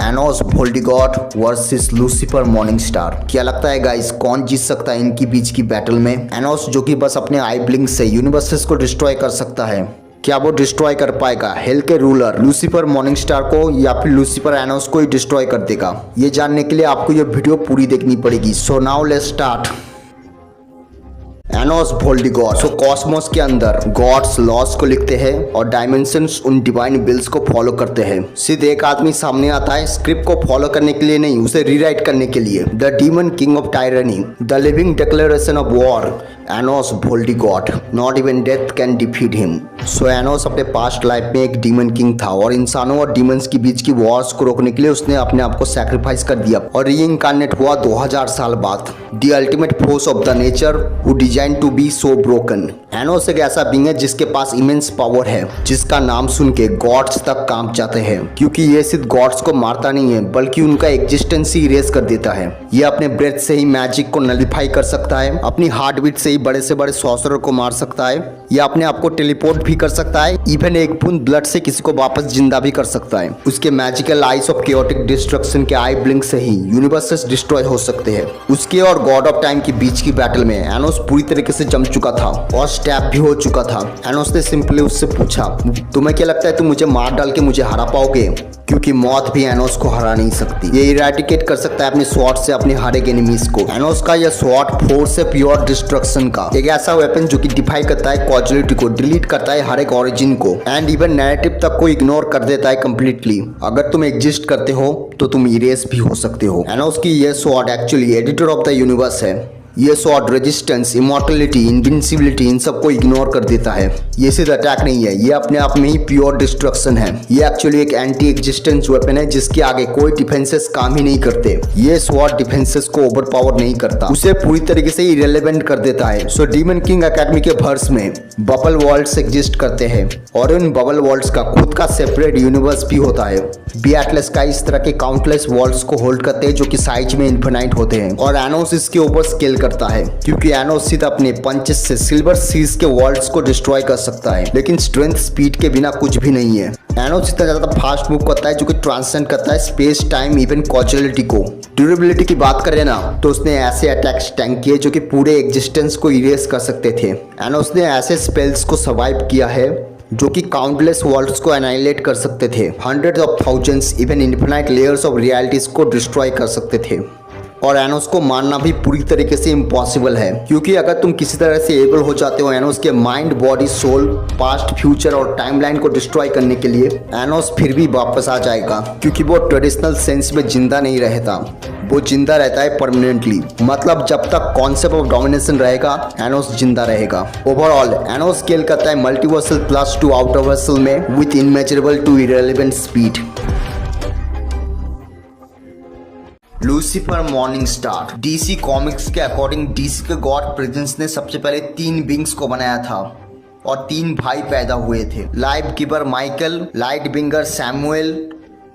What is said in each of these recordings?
Enos Voldigoad versus Lucifer Morningstar. क्या लगता है गाइस, कौन जीत सकता है इनकी बीच की बैटल में? एनोस जो कि बस अपने आई ब्लिंक से यूनिवर्सेस को डिस्ट्रॉय कर सकता है, क्या वो डिस्ट्रॉय कर पाएगा हेल के रूलर लूसीफर मॉर्निंगस्टार को, या फिर लूसीफर एनोस को ही डिस्ट्रॉय कर देगा? ये जानने के लिए आपको ये वीडियो पूरी देखनी पड़ेगी। So now let's start. Anos Voldigoad cosmos के अंदर गॉड्स लॉस को लिखते हैं और डायमेंशंस उन डिवाइन बिल्स को फॉलो करते हैं। सीधे एक आदमी सामने आता है स्क्रिप्ट को फॉलो करने के लिए नहीं, उसे रीराइट करने के लिए। The demon king of tyranny, the living declaration of war, Anos Voldigoad, not even death can defeat him. So Anos अपने पास्ट लाइफ में एक डीमन किंग था और इंसानों और डीमंस के बीच की वॉर्स को रोकने के लिए उसने अपने आप को सैक्रिफाइस कर दिया और रीइंकार्नेट हुआ 2000 साल बाद। The ultimate force of the nature who design to be so broken. Anos एक ऐसा बीइंग है जिसके पास इमेंस पावर है, जिसका नाम सुन के गॉड्स तक कांप जाते हैं, क्योंकि ये सिर्फ गॉड्स को मारता नहीं है बल्कि उनका एग्जिस्टेंस ही इरेज कर देता है। ये अपने ब्रेथ से ही मैजिक को नलिफाई कर सकता है, अपनी हार्ट बीट से ही बड़े से बड़े सॉर्सरर को मार सकता है, या अपने आप को टेलीपोर्ट भी कर सकता है। इवन एक बूंद ब्लड से किसी को वापस जिंदा भी कर सकता है। उसके magical eyes of chaotic destruction के आई ब्लिंक से ही यूनिवर्सेस डिस्ट्रॉय हो सकते हैं। उसके और गॉड ऑफ टाइम के बीच की बैटल में एनोस पूरी तरीके से जम चुका था और स्टैप भी हो चुका था। एनोस ने सिंपली उससे पूछा, तुम्हें क्या लगता है तुम मुझे मार डाल के मुझे हरा पाओगे? क्योंकि मौत भी एनोस को हरा नहीं सकती। ये इरेडिकेट कर सकता है अपने स्वॉर्ड से अपने हर एक एनिमीज को। एनोस का यह स्वॉर्ड फोर्स है प्योर डिस्ट्रक्शन का, एक ऐसा वेपन जो कि डिफाई करता है कॉजुअलिटी को, डिलीट करता है हर एक ओरिजिन को, एंड इवन नैरेटिव तक को इग्नोर कर देता है कंप्लीटली। अगर तुम एग्जिस्ट करते हो तो तुम इरेज भी हो सकते हो। एनोस की यह sword actually editor of the universe है। ये स्वॉर्ड रेजिस्टेंस, इमॉर्टलिटी, इनविंसिबिलिटी इन सबको इग्नोर कर देता है। ये सिर्फ अटैक नहीं है, ये अपने आप में ही प्योर डिस्ट्रक्शन है। ये एक्चुअली एक एंटी एग्जिस्टेंस वेपन है जिसके आगे कोई डिफेंसेस काम ही नहीं करते। ये स्वॉर्ड डिफेंसेस को ओवरपावर नहीं करता, उसे पूरी तरीके से इरेलेवेंट कर देता है। सो डीमन किंग एकेडमी के वर्स में बबल वर्ल्ड्स एग्जिस्ट करते हैं और इन बबल वर्ल्ड्स का खुद का सेपरेट यूनिवर्स भी होता है। बियाटलेस का इस तरह के काउंटलेस वर्ल्ड्स को होल्ड करते हैं जो कि साइज में इन्फिनाइट होते हैं, और एनोस इसके ऊपर स्केल करता है, क्योंकि एनोस सीधा अपने पंचेस से सिल्वर सीज के वर्ल्ड्स को डिस्ट्रॉय कर सकता है, लेकिन स्ट्रेंथ स्पीड के बिना कुछ भी नहीं है। एनोस इतना ज्यादा फास्ट मूव करता है जो कि ट्रांसेंड करता है स्पेस टाइम इवन कॉजुअलिटी को। ड्यूरेबिलिटी की बात करें ना तो उसने ऐसे अटैक्स टैंक किए जो कि पूरे एग्जिस्टेंस को इरेज कर सकते थे। एनोस ने ऐसे स्पेल्स को सर्वाइव किया है जो कि काउंटलेस वर्ल्ड्स को एनाइलेट कर सकते थे, hundreds of thousands even infinite layers of realities को डिस्ट्रॉय कर सकते थे। और एनोस को मारना भी पूरी तरीके से इम्पॉसिबल है, क्योंकि अगर तुम किसी तरह से एबल हो जाते हो एनोस के mind, body, soul, past, future और टाइमलाइन को डिस्ट्रॉय करने के लिए, एनोस फिर भी वापस आ जाएगा, क्योंकि वो ट्रेडिशनल सेंस में जिंदा नहीं रहता, वो जिंदा रहता है परमानेंटली। मतलब जब तक कॉन्सेप्ट ऑफ डोमिनेशन रहेगा एनोस जिंदा रहेगा। ओवरऑल एनोस स्केल करता है मल्टीवर्सल प्लस टू आउटरवर्सल में with immeasurable to irrelevant speed. Lucifer Morningstar DC comics के अकॉर्डिंग डीसी के गॉड प्रेजेंस ने सबसे पहले 3 बींग्स को बनाया था और 3 भाई पैदा हुए थे, life giver Michael, light bringer Samuel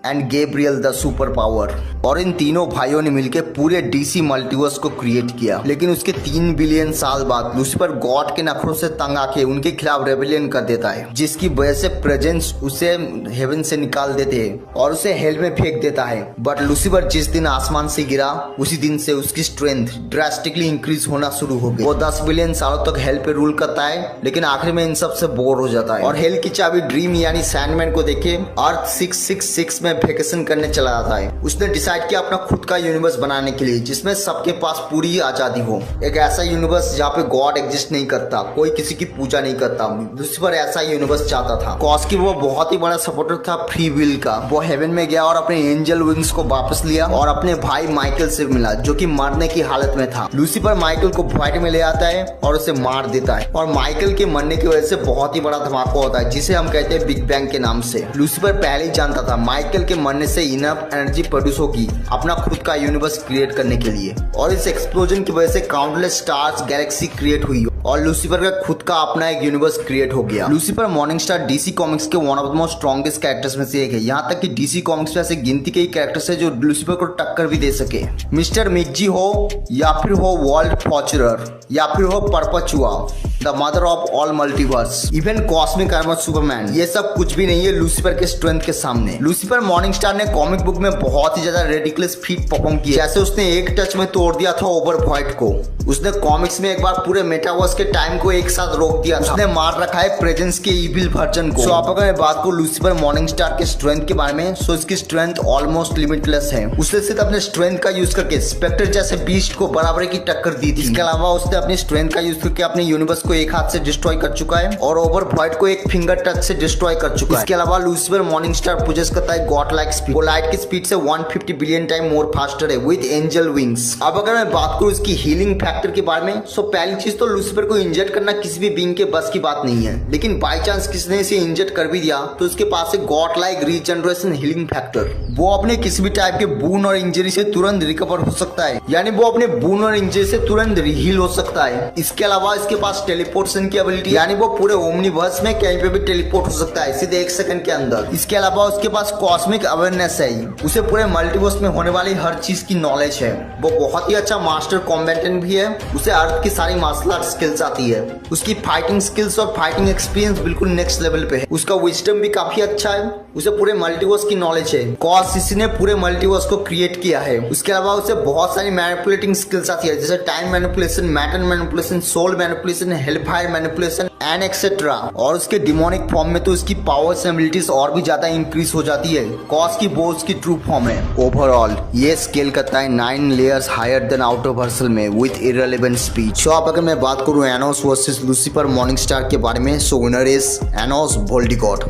and Gabriel the super power. और इन तीनों भाइयों ने मिलकर पूरे डीसी मल्टीवर्स को क्रिएट किया। लेकिन उसके 3 बिलियन साल बाद लूसीफर गॉड के नखरों से तंग आके उनके खिलाफ रेबेलियन कर देता है, जिसकी वजह से प्रेजेंस उसे हेवन से निकाल देते हैं और उसे हेल में फेंक देता है। बट लूसीफर जिस दिन आसमान से गिरा उसी दिन से उसकी स्ट्रेंथ ड्रास्टिकली इंक्रीज होना शुरू हो गई। वो 10 बिलियन सालों तक हेल पे रूल करता है, लेकिन आखिर में इन सब से बोर हो जाता है और हेल की चाबी ड्रीम यानी सैंडमैन को देके अर्थ 666 में वेकेशन करने चला जाता है। उसने डिसाइड किया अपना खुद का यूनिवर्स बनाने के लिए जिसमें सबके पास पूरी आजादी हो, एक ऐसा यूनिवर्स जहाँ पे गॉड एग्जिस्ट नहीं करता, कोई किसी की पूजा नहीं करता। लूसीफर ऐसा यूनिवर्स चाहता था, कॉज की वो बहुत ही बड़ा सपोर्टर था फ्री विल का। वो हेवन में गया और अपने एंजल विंग्स को वापस लिया और अपने भाई माइकल से मिला जो कि मरने की हालत में था। लूसीफर माइकल को फाइट में ले आता है और उसे मार देता है, और माइकल के मरने की वजह से बहुत ही बड़ा धमाका होता है जिसे हम कहते हैं बिग बैंग के नाम से। लूसीफर पहले ही जानता था माइकल के मरने से इनफ एनर्जी प्रोड्यूस होगी अपना खुद का यूनिवर्स क्रिएट करने के लिए, और इस एक्सप्लोजन की वजह से काउंटलेस स्टार्स, गैलेक्सी क्रिएट हुई और लूसीफर का खुद का अपना एक यूनिवर्स क्रिएट हो गया। लूसीफर मॉर्निंगस्टार डीसी कॉमिक्स के one of the most strongest characters में से एक है। यहाँ तक कि डीसी कॉमिक्स में ऐसे गिनती के कैरेक्टर्स है जो लूसीफर को टक्कर भी दे सके। मिस्टर मिक्जी हो, या फिर हो वर्ल्ड फॉर्चरर, या फिर हो Perpetua, the mother of all multiverse, even cosmic armour Superman, ये सब कुछ भी नहीं है लूसीफर के स्ट्रेंथ के सामने। लूसीफर मॉर्निंगस्टार ने कॉमिक बुक में बहुत ही ज्यादा रेडिकुलस फीट परफॉर्म किया। जैसे उसने एक टच में तोड़ दिया था ओवरवॉइड को। उसने कॉमिक्स में एक बार पूरे मेटावर्स के टाइम को एक साथ रोक दिया था। उसने मार रखा है प्रेजेंस के इविल वर्जन को। सो आप अगर मैं बात करूं लूसीफर मॉर्निंगस्टार के स्ट्रेंथ के बारे में, सो इसकी स्ट्रेंथ ऑलमोस्ट लिमिटलेस है। उसने सिर्फ अपने स्ट्रेंथ का यूज करके स्पेक्टर जैसे बीस्ट को बराबरी की टक्कर दी थी। इसके अलावा उसने अपनी स्ट्रेंथ का यूज करके अपने यूनिवर्स को एक हाथ से डिस्ट्रॉय कर चुका है और ओवरवॉइड को एक फिंगर टच से डिस्ट्रॉय कर चुका है। इसके अलावा लूसीफर मॉर्निंगस्टार पोजेस करता है गॉड लाइक स्पीड। वो लाइट की स्पीड से 150 बिलियन टाइम मोर फास्टर है विद एंजल विंग्स। अब अगर मैं बात करूं इसकी हीलिंग फैक्टर के बारे में, सो पहली चीज तो लूसीफर को इंजर्ड करना किसी भी बीइंग के बस की बात नहीं है, लेकिन बाय चांस किसने इसे इंजर्ड कर भी दिया तो इसके पास है God like regeneration healing factor. वो अपने किसी भी टाइप के बून और इंजरी से तुरंत रिकवर हो सकता है, यानी वो अपने बून और इंजरी से तुरंत हील हो सकता है। इसके अलावा इसके पास टेलीपोर्टेशन की एबिलिटी, यानी वो पूरे ओमनीवर्स में कहीं पे भी टेलीपोर्ट हो सकता है सीधे 1 सेकंड के अंदर। इसके अलावा उसके पास कॉस्मिक अवेयरनेस है, उसे पूरे मल्टीवर्स में होने वाली हर चीज की नॉलेज है। वो बहुत ही अच्छा मास्टर कॉम्बेटेंट भी है, उसे अर्थ की सारी मार्शल आर्ट स्किल्स आती है। उसकी फाइटिंग स्किल्स और फाइटिंग एक्सपीरियंस बिल्कुल नेक्स्ट लेवल पे है। उसका विजडम भी काफी अच्छा है, उसे पूरे मल्टीवर्स की नॉलेज है। कॉज इसी ने पूरे मल्टीवर्स को क्रिएट किया है। उसके अलावा उसे बहुत सारी मैनिपुलेटिंग स्किल्स आती है, जैसे time manipulation, matter manipulation, soul manipulation, hellfire manipulation and etcetera. और उसके डिमोनिक फॉर्म में तो उसकी पावर्स एंड एबिलिटीज और भी ज्यादा इंक्रीज हो जाती है। कॉज की वो उसकी ट्रू फॉर्म है। ओवरऑल ये स्केल करता है 9 layers higher than outerversal में विद इररिलेवेंट स्पीड। सो अब अगर मैं बात करूं एनोस वर्सेस लूसीफर मॉर्निंगस्टार के बारे में, so winner is Anos Voldigoad.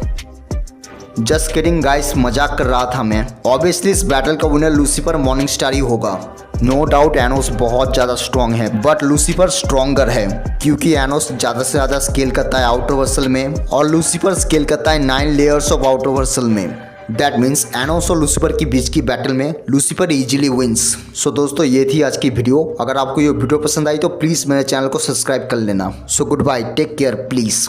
Just kidding guys, मजाक कर रहा था मैं। ऑब्वियसली इस बैटल का विनर लूसीफर मॉर्निंगस्टार ही होगा। नो डाउट एनोस बहुत ज्यादा स्ट्रॉन्ग है, बट लूसीफर स्ट्रॉन्गर है क्योंकि एनोस ज्यादा से ज्यादा स्केल करता है आउटर वर्सल में और लूसीफर स्केल करता है 9 लेयर्स ऑफ आउटर वर्सल में। दैट मीन्स एनोस और लूसीफर के बीच की बैटल में लूसीफर इजीली विंस। सो दोस्तों ये थी आज की वीडियो। अगर आपको ये वीडियो पसंद आई तो प्लीज मेरे चैनल को सब्सक्राइब कर लेना। So good bye, take care please.